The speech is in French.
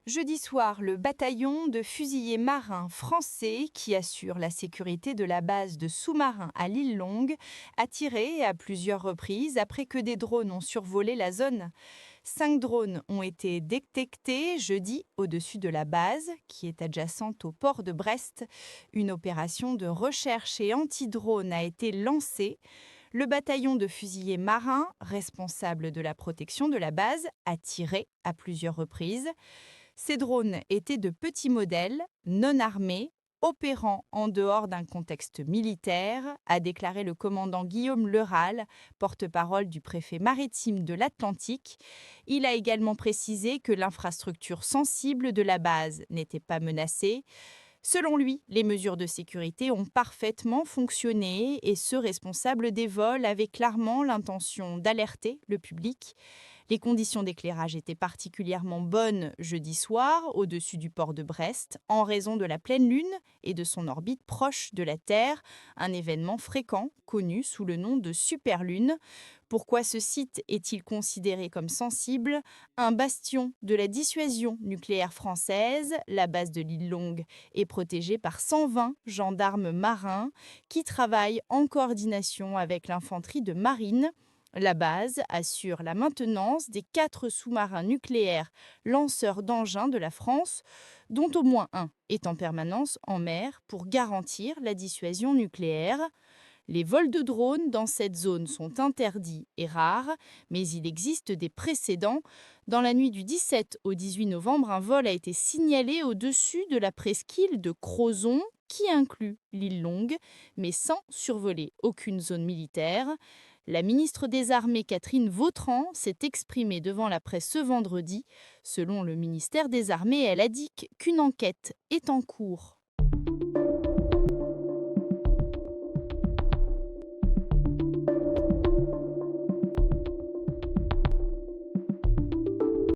Jeudi soir, le bataillon de fusiliers marins français qui assure la sécurité de la base de sous-marins à l'île Longue a tiré à plusieurs reprises après que des drones ont survolé la zone. 5 drones ont été détectés jeudi au-dessus de la base, qui est adjacente au port de Brest. Une opération de recherche et anti-drone a été lancée. Le bataillon de fusiliers marins, responsable de la protection de la base, a tiré à plusieurs reprises. Ces drones étaient de petits modèles, non armés, opérant en dehors d'un contexte militaire, a déclaré le commandant Guillaume Leral, porte-parole du préfet maritime de l'Atlantique. Il a également précisé que l'infrastructure sensible de la base n'était pas menacée. Selon lui, les mesures de sécurité ont parfaitement fonctionné et ce responsable des vols avait clairement l'intention d'alerter le public. Les conditions d'éclairage étaient particulièrement bonnes jeudi soir au-dessus du port de Brest en raison de la pleine lune et de son orbite proche de la Terre, un événement fréquent connu sous le nom de superlune. Pourquoi ce site est-il considéré comme sensible? Un bastion de la dissuasion nucléaire française, la base de l'île Longue est protégée par 120 gendarmes marins qui travaillent en coordination avec l'infanterie de marine. La base assure la maintenance des 4 sous-marins nucléaires lanceurs d'engins de la France, dont au moins un est en permanence en mer pour garantir la dissuasion nucléaire. Les vols de drones dans cette zone sont interdits et rares, mais il existe des précédents. Dans la nuit du 17 au 18 novembre, un vol a été signalé au-dessus de la presqu'île de Crozon, qui inclut l'île Longue, mais sans survoler aucune zone militaire. La ministre des Armées Catherine Vautran s'est exprimée devant la presse ce vendredi. Selon le ministère des Armées, elle indique qu'une enquête est en cours.